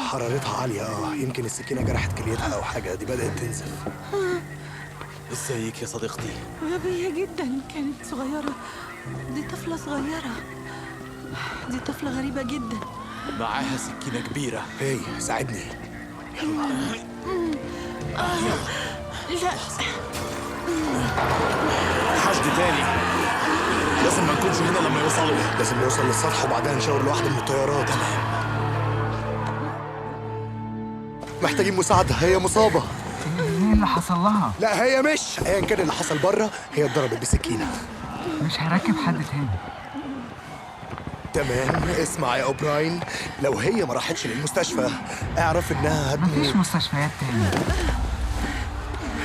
حرارتها عالية. يمكن السكينة جرحت كليتها أو حاجة. دي بدأت تنزف. ازيك يا صديقتي؟ غبية جدا، كانت صغيرة. دي طفلة صغيرة. دي طفلة غريبة جدا. معاها سكينة كبيرة. هي ساعدني. يلا. لا، حشد تاني. لازم ما نكونش هنا لما يوصلوا. لازم نوصل للسطح وبعدها نشاور لواحدة من الطيارات. محتاجين مساعدة، هي مصابة. ايه اللي حصل لها؟ لا هي مش ايا كان اللي حصل بره، هي اتضربت بسكينة. مش هركب حد تاني. تمام. اسمع يا اوبراين، لو هي ما راحتش للمستشفى اعرف انها مفيش هتموت. مستشفيات تاني.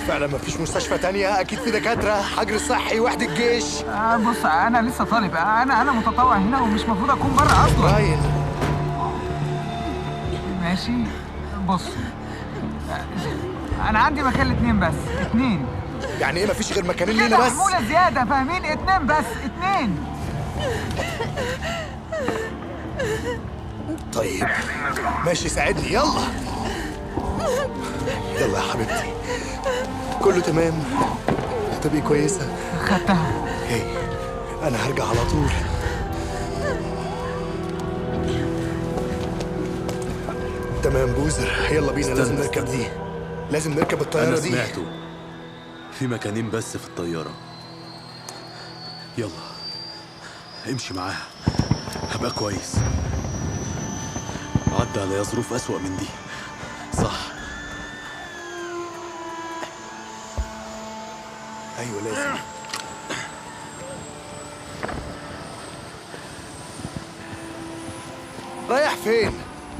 فعلا مفيش مستشفى تانية. اكيد في دكاترة، حجر صحي، وحدة جيش. بص انا لسه طالب. انا متطوع هنا ومش مفروض اكون بره اصلا. براين. ماشي. بص انا عندي مكان ل2 بس. 2 يعني ايه مفيش غير مكانين كده لينا بس؟ حمولة زيادة، فاهمين؟ 2 بس. 2. طيب ماشي، ساعدني. يلا يلا يا حبيبتي، كله تمام. هتبقي كويسة. خدتها. هي انا هرجع على طول. تمام بوزر، يلا بينا. لازم نركب دي. لازم نركب الطيارة أنا دي. سمعته. في مكانين بس في الطيارة. يلا امشي معاها، هبقى كويس. عدى عليا ظروف أسوأ من دي، صح؟ ايوه لازم. رايح فين؟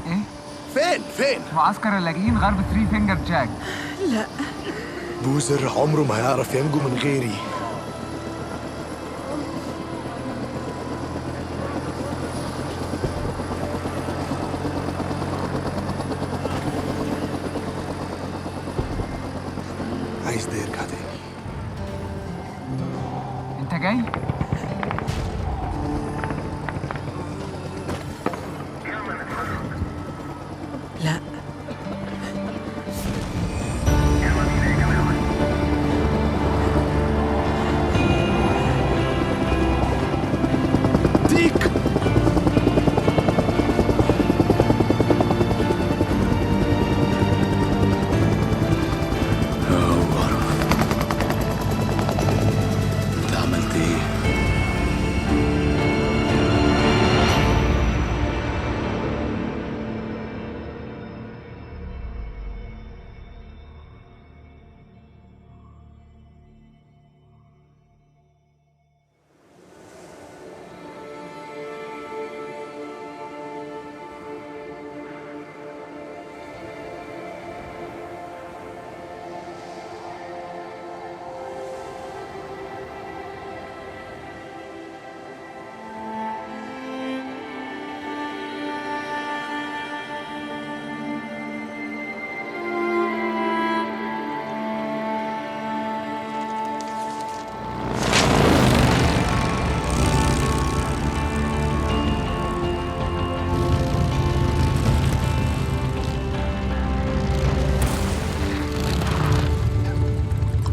ايه؟ فين؟ معسكر اللاجئين غرب 3 فينجر جاك. لا، بوزر عمره ما هيعرف ينجو من غيري. عايز ده يرجع تاني. انت جاي؟ لا. ديك انت عملت ايه؟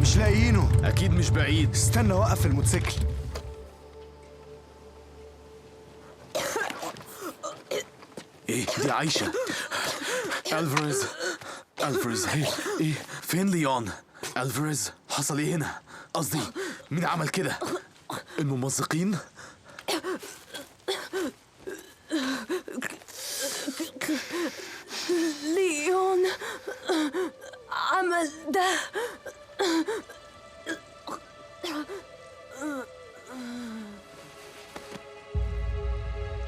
مش لاقيينه. اكيد مش بعيد. استنى اوقف الموتوسيكل. ايه دي عايشة؟ ألفاريز ايه فين ليون؟ ألفاريز حصل ايه هنا؟ قصدي مين عمل كده؟ الممزقين؟ ليون عمل ده.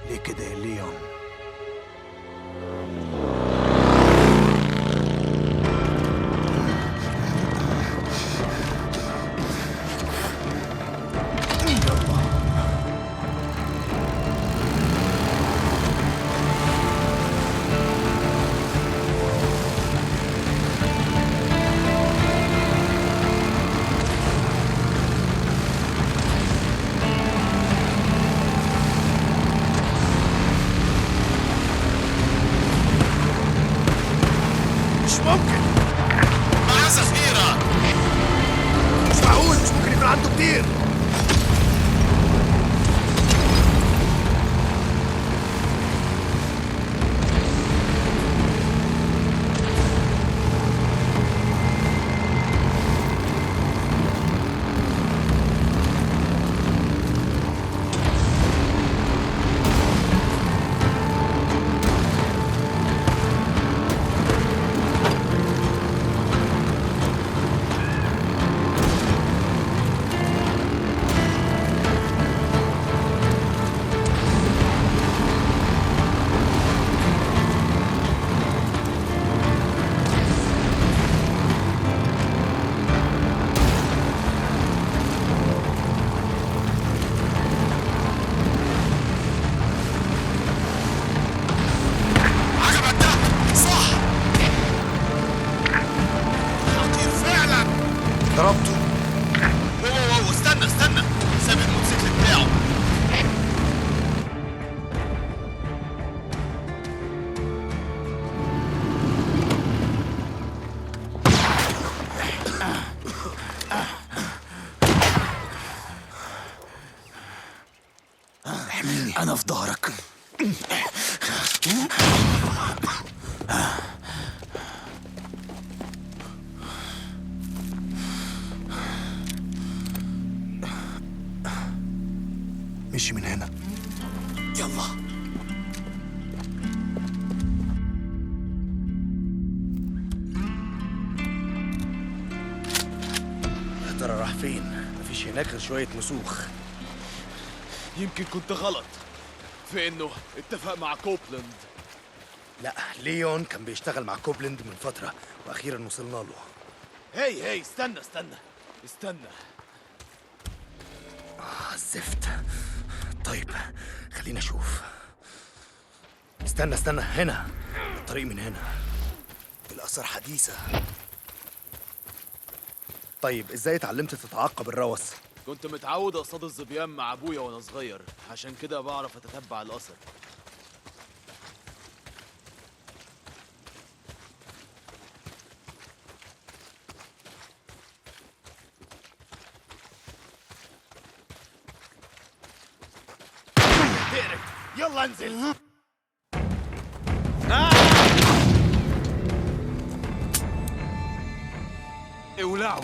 ليه كده يا ليون؟ احميني. أنا في ظهرك. مشي من هنا. يلا. يا ترى راح فين؟ مفيش هناك غير شوية مسوخ. يمكن كنت غلط في انه اتفق مع كوبلاند. لا، ليون كان بيشتغل مع كوبلند من فترة وأخيرا وصلنا له. هي استنى استنى. الزفت. طيب خلينا أشوف. استنى هنا. الطريق من هنا. الآثار حديثة. طيب ازاي اتعلمت تتعقب الروث؟ كنت متعود اصطاد الظبيان مع ابويا وانا صغير، عشان كده بعرف اتتبع الاثر. ديرك يلا انزل. اولعوا.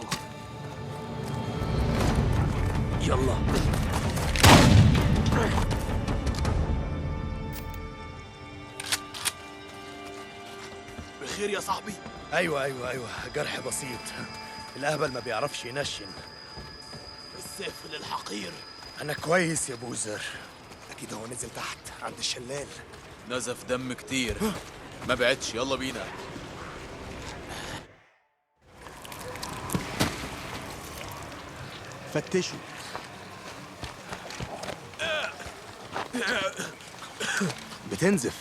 يلا. بخير يا صاحبي؟ ايوه جرح بسيط. الاهبل ما بيعرفش ينشن. السافل الحقير. انا كويس يا بوزر. اكيد هو نزل تحت عند الشلال. نزف دم كتير. ما بعدش، يلا بينا. فتشوا. بتنزف.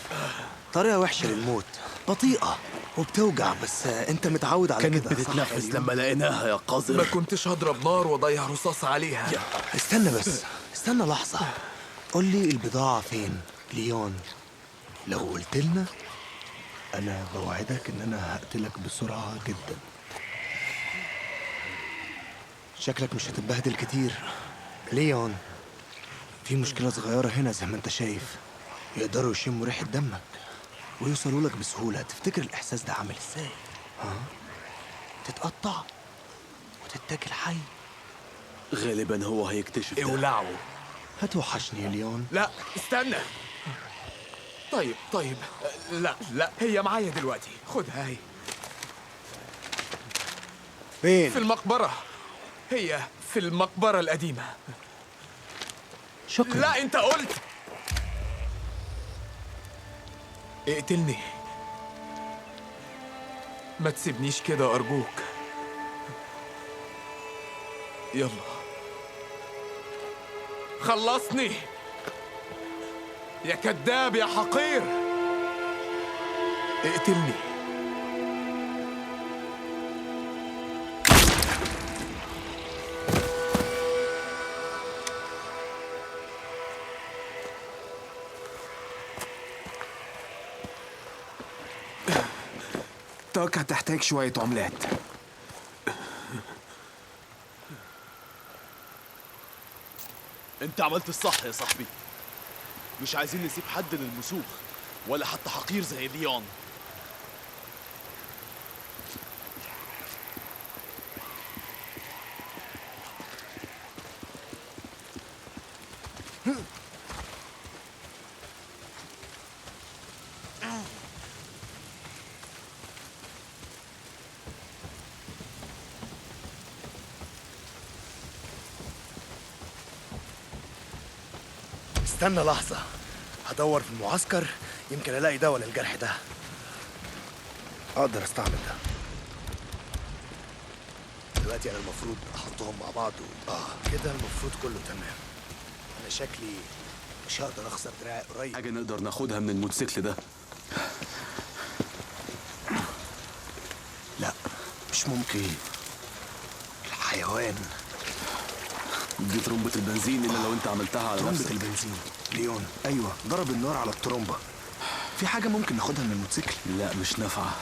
طريقة وحشة للموت، بطيئة وبتوجع، بس انت متعود على كده. كانت بتتنفس لما لقيناها يا قذر. ما كنتش هضرب نار واضيع رصاص عليها. استنى لحظة. قول لي البضاعة فين ليون. لو قلت لنا انا بوعدك ان انا هقتلك بسرعة جدا. شكلك مش هتتبهدل كتير. ليون، في مشكلة صغيرة هنا زي ما انت شايف. يقدروا يشموا ريحة دمك ويوصلوا لك بسهولة. تفتكر الإحساس ده عامل ازاي؟ تتقطع وتتاكل حي. غالبا هو هيكتشف ده. اولعوا. هتوحشني يا ليون. لا استنى. طيب لا هي معايا دلوقتي. خدها هي. فين؟ في المقبرة. هي في المقبرة القديمة. شكرا. لا انت قلت اقتلني. ما تسيبنيش كده ارجوك. يلا خلصني يا كذاب يا حقير. اقتلني. طاقة هتحتاج شوية عملات. انت عملت الصح يا صاحبي. مش عايزين نسيب حد للمسوخ، ولا حتى حقير زي ليون. استنى لحظة. هدور في المعسكر، يمكن الاقي دواء للجرح ده. اقدر استعمل ده. دلوقتي انا المفروض احطهم مع بعض كده المفروض كله تمام. انا شكلي مش هقدر اخسر دراعي قريب. حاجة نقدر ناخدها من الموتوسيكل ده. لا مش ممكن. الحيوان. دي ترمبة البنزين اللي لو انت عملتها على ترمبة نفسك. البنزين. ليون، ايوه ضرب النار على الترمبة. في حاجة ممكن ناخدها من الموتوسيكل؟ لا مش نافعة.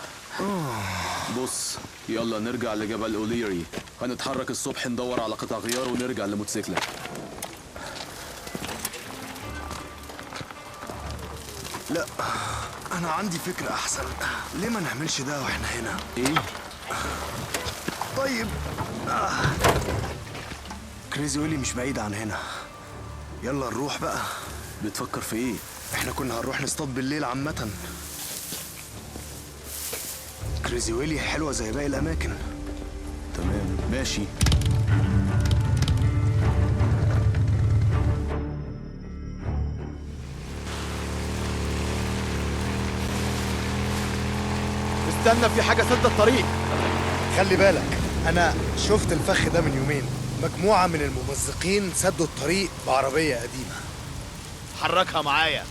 بص يلا نرجع لجبل أوليري. هنتحرك الصبح ندور على قطع غيار ونرجع لموتوسيكلك. لا، انا عندي فكرة احسن. ليه ما نعملش ده واحنا هنا؟ ايه؟ طيب. كريزي ويلي مش بعيد عن هنا. يلا نروح بقى. بتفكر في ايه؟ احنا كنا هنروح نصطاد بالليل عامة. كريزي ويلي حلوة زي باقي الأماكن. تمام ماشي. استنى، في حاجة سد الطريق. خلي بالك، أنا شفت الفخ ده من يومين. مجموعة من الممزقين سدوا الطريق بعربية قديمة. حركها معايا.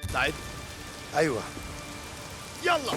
مستعد؟ أيوة. يلا.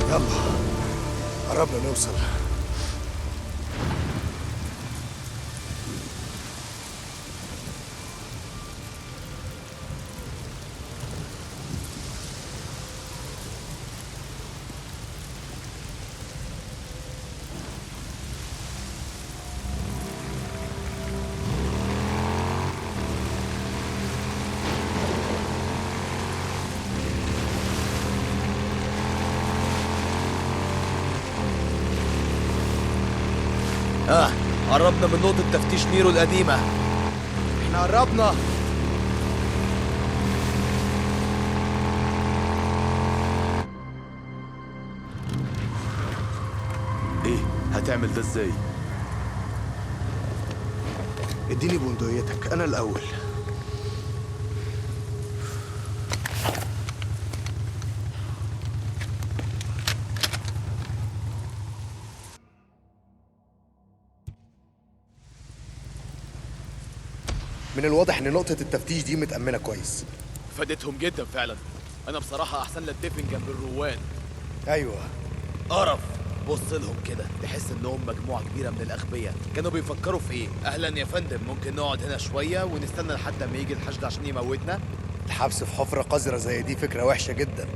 يلا، قربنا نوصل. قربنا من نقطة تفتيش نيرو القديمة. احنا قربنا. ايه؟ هتعمل ده ازاي؟ اديني بندقيتك، أنا الأول. من الواضح إن نقطة التفتيش دي متأمنة كويس. فادتهم جدا فعلا. أنا بصراحة أحسن لك دفن جنب الروان. أيوة. قرف. بص لهم كده، تحس إنهم مجموعة كبيرة من الأغبياء. كانوا بيفكروا في إيه؟ أهلا يا فندم، ممكن نقعد هنا شوية ونستنى لحد ما يجي الحشد عشان يموتنا؟ الحبس في حفرة قذرة زي دي فكرة وحشة جدا.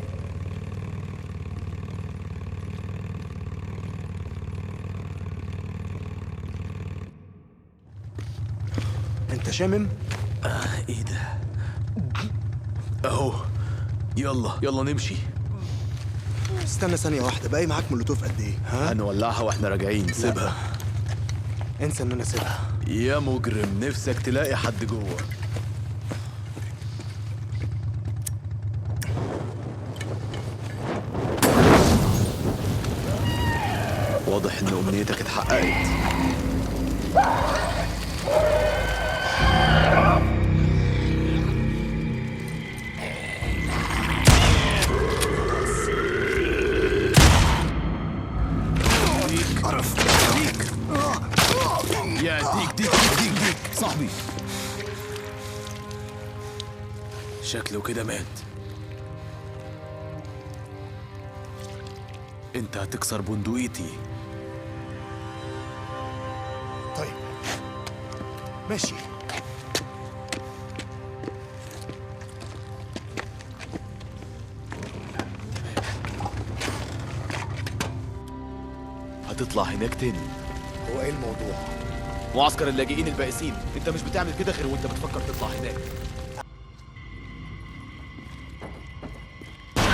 انت شامم؟ ايه ده؟ اهو. يلا يلا نمشي. استنى ثانية واحدة، باقي معاك مولوتوف قد ايه؟ ها؟ هنولعها واحنا راجعين. سيبها. انسى ان انا سيبها. يا مجرم، نفسك تلاقي حد جوه. واضح ان امنيتك اتحققت. ديك صاحبي. شكله كده مات. انت هتكسر بندقيتي. طيب ماشي. هتطلع هناك تاني. هو ايه الموضوع؟ معسكر اللاجئين البائسين. انت مش بتعمل كده غير وانت بتفكر تطلع هناك.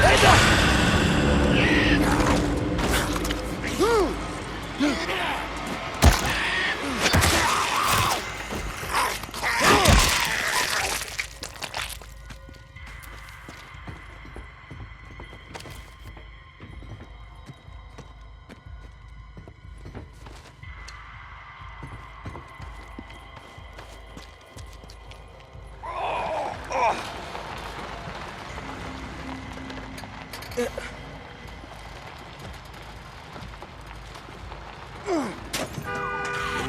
ايه ده؟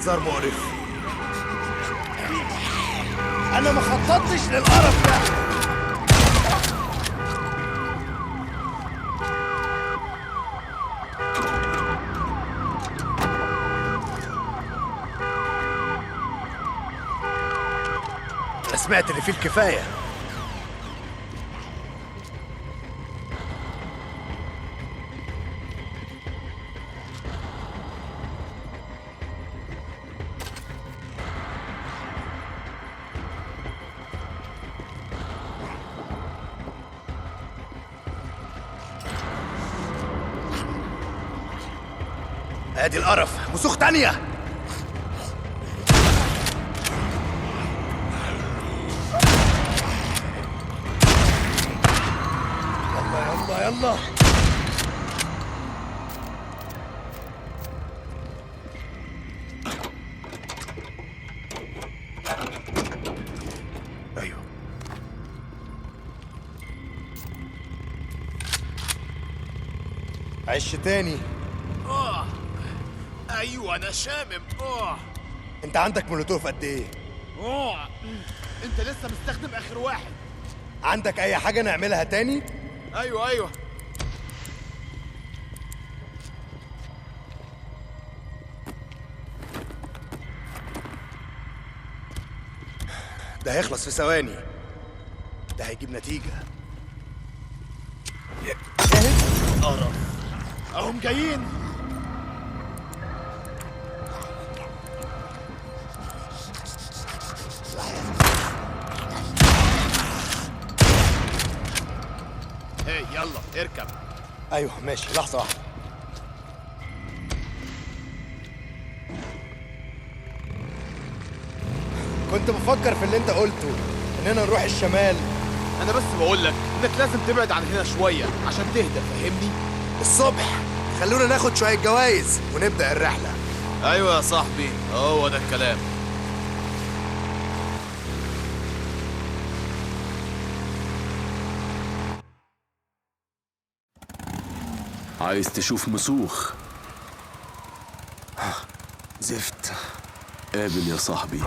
منظر مقرف. انا ما خططتش للقرف ده. انا سمعت ان فيه الكفايه. ادي القرف، مسوخ تانية. يلا يلا يلا. ايوه عش تاني. ايوه انا شامم. انت عندك مولوتوف قد ايه؟ انت لسه مستخدم اخر واحد. عندك اي حاجه نعملها تاني؟ ايوه ده هيخلص في ثواني. ده هيجيب نتيجه. قرف اهم جايين. يلا اركب. ايوه ماشي، لحظه واحده. كنت بفكر في اللي انت قلته، اننا نروح الشمال. انا بس بقول لك انك لازم تبعد عن هنا شويه عشان تهدى، فاهمني؟ الصبح خلونا ناخد شويه جوايز ونبدا الرحله. ايوه يا صاحبي، هو ده الكلام. عايز تشوف مسوخ؟ زفت. قابل يا صاحبي.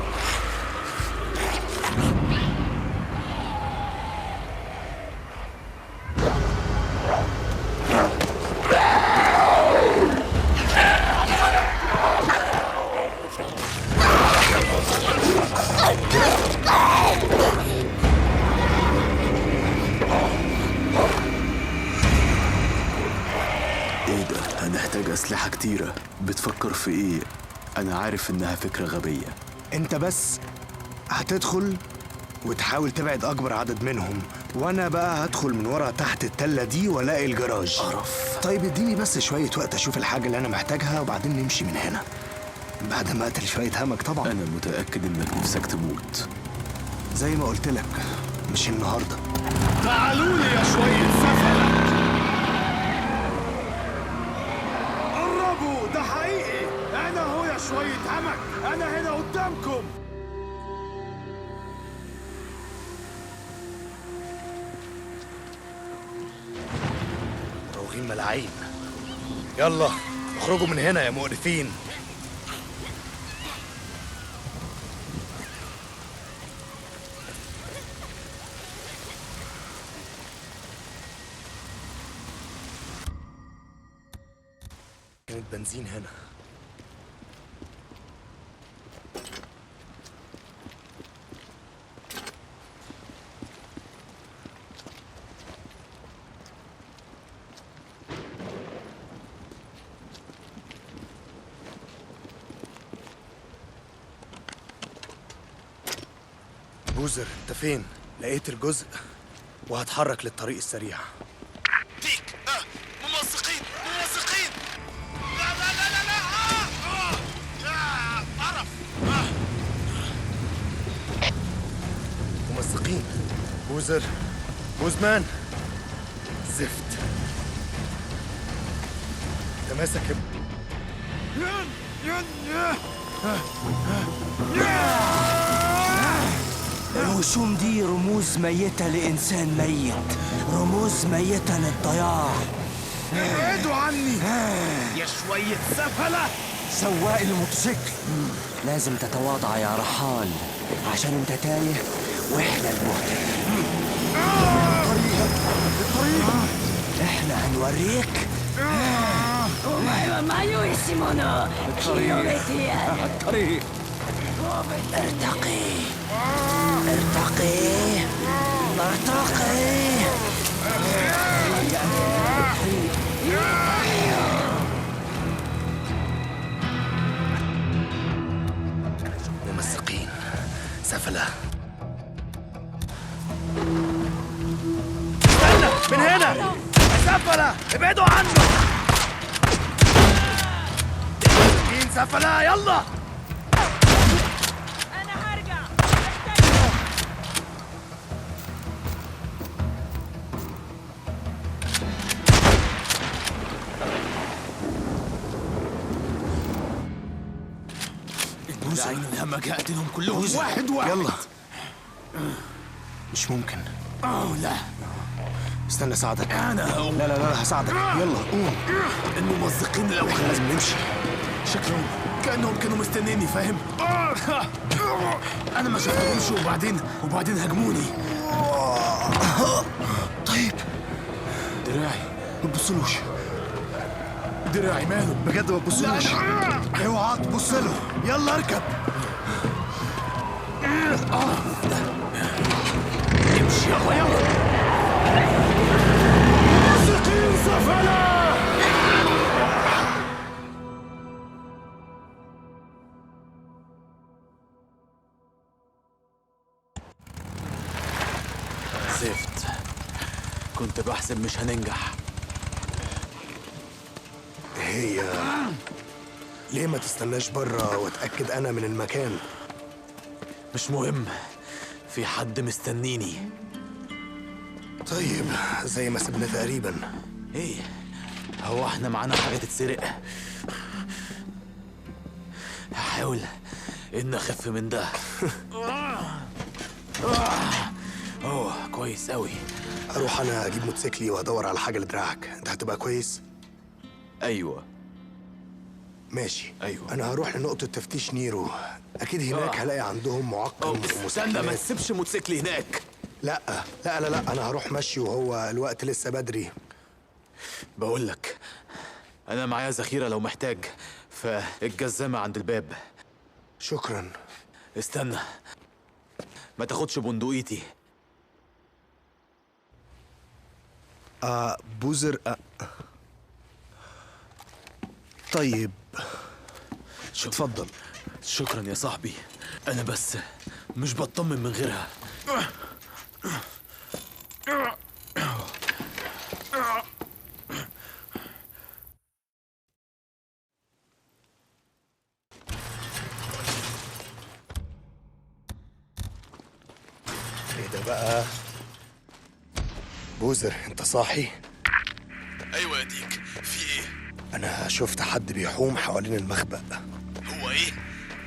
هنحتاج أسلحة كتيرة. بتفكر في إيه؟ أنا عارف إنها فكرة غبية. انت بس هتدخل وتحاول تبعد اكبر عدد منهم، وانا بقى هدخل من ورا تحت التلة دي والاقي الجراج. قرف. طيب اديني بس شوية وقت اشوف الحاجة اللي انا محتاجها وبعدين نمشي من هنا، بعد ما اقتل شوية همك طبعا. أنا متأكد إنك نفسك تموت. زي ما قلت لك، مش النهارده. تعالوا لي يا شويه سفله. قربوا، ده حقيقي. انا هو يا شويه همك، انا هنا قدامكم. مراوغين ملاعين. يلا اخرجوا من هنا يا مقرفين. كانت بنزين هنا. بوزر، انت فين؟ لقيت الجزء وهتحرك للطريق السريع. ديك ممزقين ممزقين. لا لا لا لا لا. قرف. ممزقين. بوزر، بوزمان، زفت. انت ماسك الوشوم دي رموز ميتة لإنسان ميت، رموز ميتة للضياع. ابعدوا عني يا شوية سفلة. سواق الموتوسيكل. لازم تتواضع يا رحال، عشان انت تايه واحنا المهتدين. الطريق احنا هنوريك. الطريق. ارتقي ارتقي ارتقي. ممزقين، سفلة. من هنا سفلة، ابعدوا عنه. مين سفلة؟ يلا. عين الهمج هقتلهم كلهم واحد. يلا. مش ممكن. لا استنى اساعدك. انا لا لا لا هساعدك. يلا قوم. الممزقين الاول لازم نمشي. شكلهم كانهم كانوا مستنيني، فاهم؟ انا ما شفتهمش وبعدين هاجموني. طيب دراعي ما تبصلوش. دراعي ماله؟ بجد ما تبصلوش. اوعى تبص له. يلا اركب. امشي يلا. ممزقين سفلة. زفت، كنت بحسب مش هننجح. هي ليه ما تستناش بره واتاكد انا من المكان؟ مش مهم، في حد مستنيني. طيب زي ما سبنا تقريبا. ايه هو احنا معانا حاجة تتسرق؟ هحاول ان اخف من ده. اوه كويس قوي. اروح انا اجيب موتوسيكلي وادور على حاجه لدراعك. انت هتبقى كويس. ايوه ماشي. أيوة. انا هروح لنقطه تفتيش نيرو. اكيد هناك هلاقي عندهم معقم استنى، ما وموتوسيكلات. تسيبش موتوسيكلي هناك. لا لا لا لا انا هروح مشي وهو الوقت لسه بدري. بقول لك انا معايا ذخيرة لو محتاج، فالجزامة عند الباب. شكرا. استنى، ما تاخدش بندقيتي. بوزر. طيب اتفضل. شكرا يا صاحبي، انا بس مش بطمن من غيرها. ايه ده بقى؟ بوزر انت صاحي؟ ايوه يا ديك، في ايه؟ انا شفت حد بيحوم حوالين المخبأ. هو ايه؟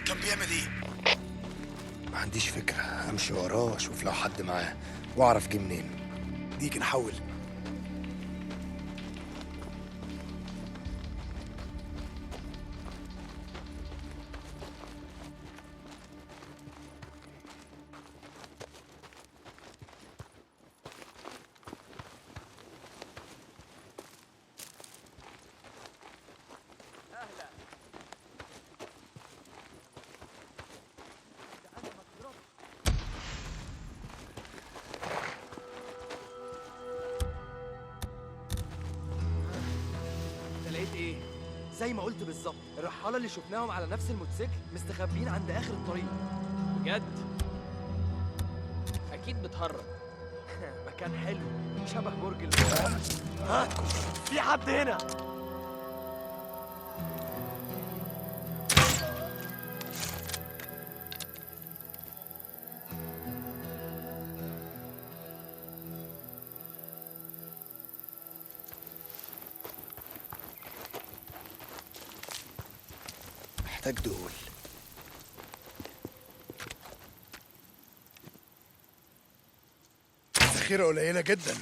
كان بيعمل ايه؟ ما عنديش فكرة. امشي وراه واشوف لو حد معاه واعرف جه منين. ديك نحول. لقيت ايه؟ زي ما قلت بالظبط، الرحالة اللي شفناهم على نفس الموتوسيكل مستخبيين عند آخر الطريق. بجد؟ اكيد بتهرب. مكان حلو، شبه برج البقرة. ها؟ في حد هنا! محتاج دول. ذخيرة قليلة جدا.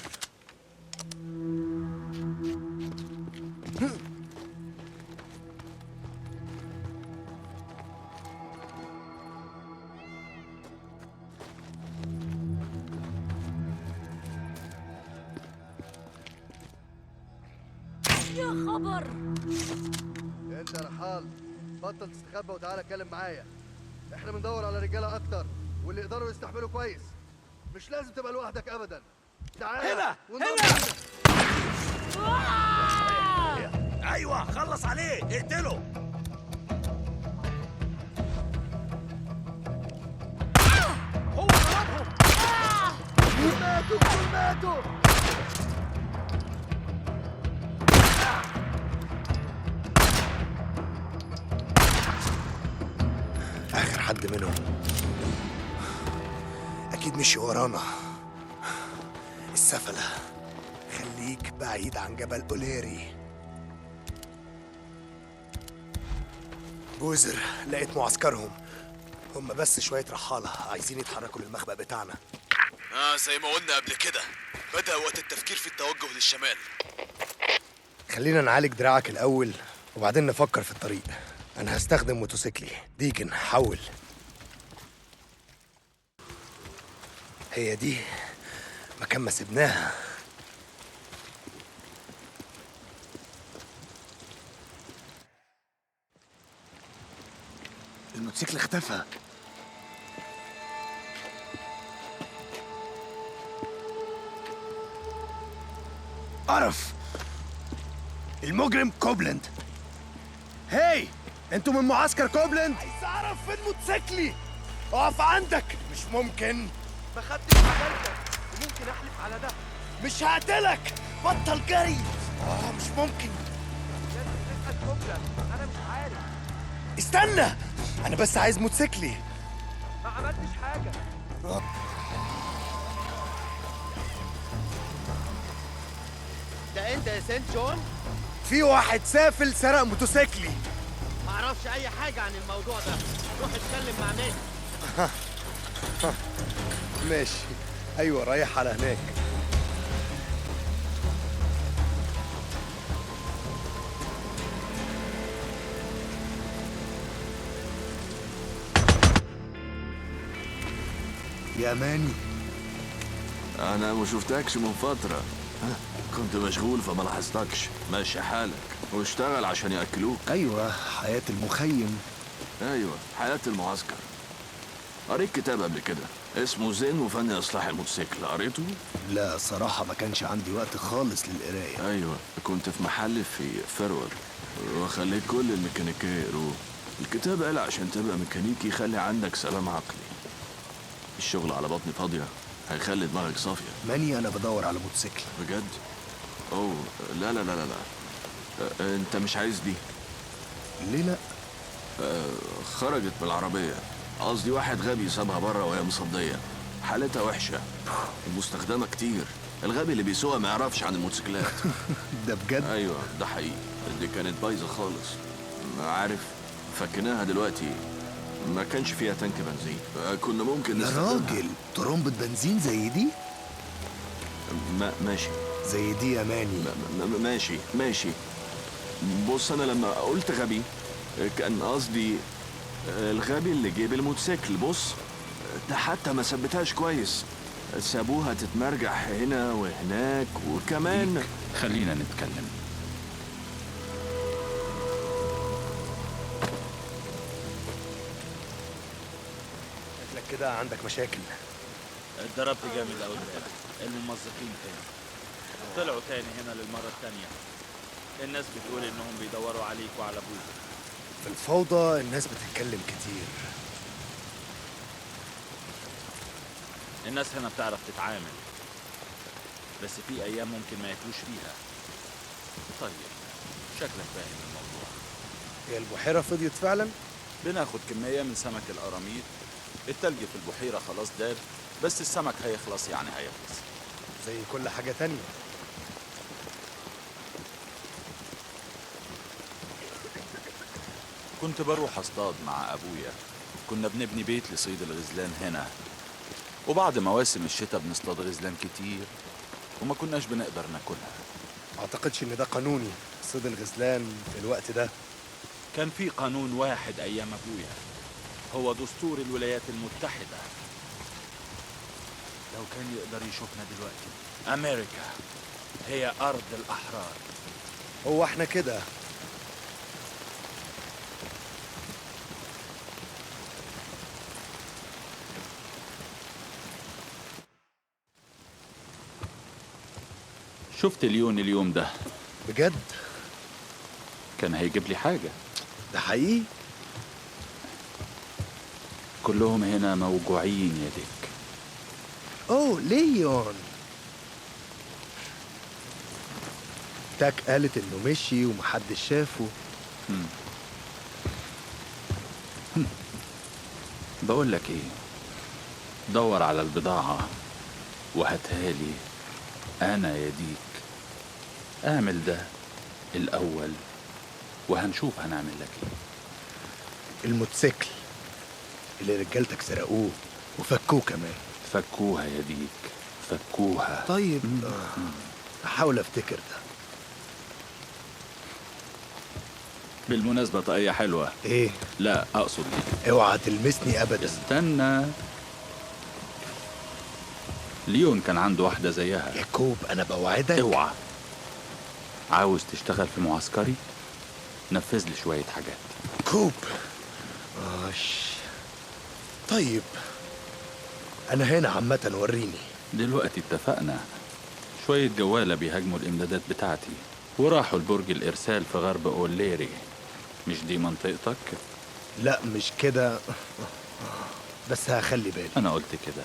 يا خبر. انت يا رحال بطل تستخبى وتعالى اتكلم معايا. احنا بندور على رجاله اكتر واللي يقدروا يستحملوا كويس. مش لازم تبقى لوحدك ابدا. تعالى هنا ايوه خلص عليه اقتله. هو ضربهم. دول ماتوا. آخر حد منهم أكيد مشي ورانا. السفلة، خليك بعيد عن جبل أوليري. بوزر، لقيت معسكرهم. هم بس شوية رحالة عايزين يتحركوا للمخبأ بتاعنا. زي ما قلنا قبل كده، بدأ وقت التفكير في التوجه للشمال. خلينا نعالج دراعك الأول وبعدين نفكر في الطريق. أنا هستخدم موتوسيكلي. ديكن حول. هي دي مكان ما سبناها. الموتوسيكل اختفى. قرف. المجرم كوبلند. هاي، انتوا من معسكر كوبلند؟ عايز اعرف فين موتوسيكلي. اقف عندك. مش ممكن. ما خدتش مجالك وممكن احلف على ده. مش هقتلك. بطل جري. مش ممكن. لازم تسأل كوبلند. انا مش عارف. استنى، انا بس عايز موتوسيكلي. ما عملتش حاجه. ده انت يا سنت جون؟ في واحد سافل سرق موتوسيكلي. ما اعرفش اي حاجه عن الموضوع ده. روح اتكلم مع ناس. ماشي. ايوه رايح على هناك. يا ماني، أنا ما شفتكش من فترة. كنت مشغول فما لاحظتكش. ماشي حالك واشتغل عشان يأكلوك. ايوه حياة المخيم. أيوة حياة المعسكر. قريت كتاب قبل كده اسمه زين وفن إصلاح الموتوسيكل، قريته؟ لا صراحة ما كانش عندي وقت خالص للقراية. أيوة كنت في محل في فيرول وخليت كل الميكانيكية يقروه. الكتاب قال عشان تبقى ميكانيكي يخلي عندك سلام عقلي. الشغل على بطن فاضية هيخلي دماغك صافية. ماني أنا بدور على موتوسيكل. بجد؟ أوه لا لا لا لا لا. أنت مش عايز دي؟ ليه لا؟ خرجت بالعربية. قصدي واحد غبي سابها بره وهي مصدية. حالتها وحشة ومستخدمة كتير. الغبي اللي بيسوقها ما يعرفش عن الموتوسيكلات. ده بجد؟ أيوة ده حقيقي. دي كانت بايظة خالص. عارف فكناها دلوقتي ما كانش فيها تانك بنزين. كنا ممكن يا راجل ترمبة بنزين زي دي؟ ماشي زي دي يا ماني. ماشي. بص أنا لما قلت غبي كان قصدي الغبي اللي جيب الموتوسيكل. بص ده حتى ما ثبتهاش كويس، سابوها تتمرجح هنا وهناك وكمان. خلينا نتكلم. شكلك كده عندك مشاكل. اتضربت جامد قوي امبارح. الممزقين تاني طلعوا تاني هنا للمرة التانية. الناس بتقول انهم بيدوروا عليك وعلى ابوك. في الفوضى الناس بتتكلم كتير. الناس هنا بتعرف تتعامل، بس في ايام ممكن ما ياكلوش فيها. طيب شكلك فاهم الموضوع. هي البحيرة فضيت فعلا؟ بناخد كمية من سمك القراميط. التلج في البحيرة خلاص داب، بس السمك هيخلص يعني هيخلص. زي كل حاجة تانية. كنت بروح اصطاد مع ابويا. كنا بنبني بيت لصيد الغزلان هنا، وبعد مواسم الشتاء بنصطاد غزلان كتير وما كناش بنقدر ناكلها. اعتقدش ان ده قانوني صيد الغزلان في الوقت ده. كان في قانون واحد ايام ابويا، هو دستور الولايات المتحدة. لو كان يقدر يشوفنا دلوقتي. امريكا هي ارض الاحرار. هو احنا كده شفت ليون اليوم ده؟ بجد؟ كان هيجيب لي حاجة. ده حقيقي؟ كلهم هنا موجوعين يا ديك. اوه ليون. تاك قالت انه مشي ومحدش شافه. بقول لك ايه، دور على البضاعة وهاتها لي انا يا ديك. اعمل ده الاول وهنشوف هنعمل لك ايه. الموتوسيكل اللي رجالتك سرقوه وفكوه كمان. فكوها يا ديك، فكوها. طيب احاول افتكر ده. بالمناسبة طاقية حلوة. ايه؟ لا اقصد دي. اوعى تلمسني ابدا. استنى، ليون كان عنده واحدة زيها. يا كوب انا بوعدك. اوعى. عاوز تشتغل في معسكري؟ نفذ لي شوية حاجات. كوب. طيب انا هنا عامة وريني. دلوقتي اتفقنا. شوية جوالة بيهاجموا الامدادات بتاعتي وراحوا لبرج الارسال في غرب اوليري. مش دي منطقتك؟ لا مش كده، بس هخلي بالي. انا قلت كده.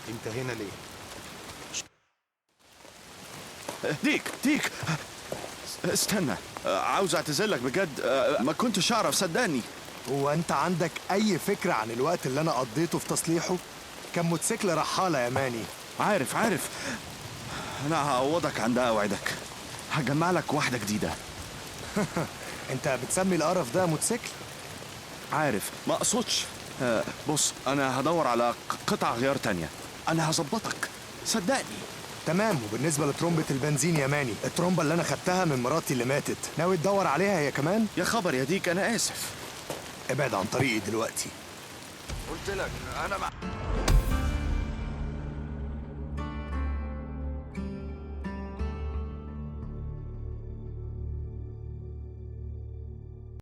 انت هنا ليه؟ ديك استنى، عاوز اعتذرلك بجد. ما كنتش اعرف صدقني. هو انت عندك اي فكرة عن الوقت اللي انا قضيته في تصليحه؟ كان موتوسيكل رحالة يا ماني. عارف انا هعوضك عن ده، اوعدك. هجمع لك واحدة جديدة. انت بتسمي القرف ده موتوسيكل؟ عارف، ما اقصدش. بص، انا هدور على قطع غيار تانية. انا هظبطك صدقني. تمام. وبالنسبة لترومبة البنزين يا ماني، الترومبة اللي انا خدتها من مراتي اللي ماتت، ناوي تدور عليها هي كمان؟ يا خبر يا ديك، انا اسف. ابعد عن طريقي دلوقتي. قلت لك انا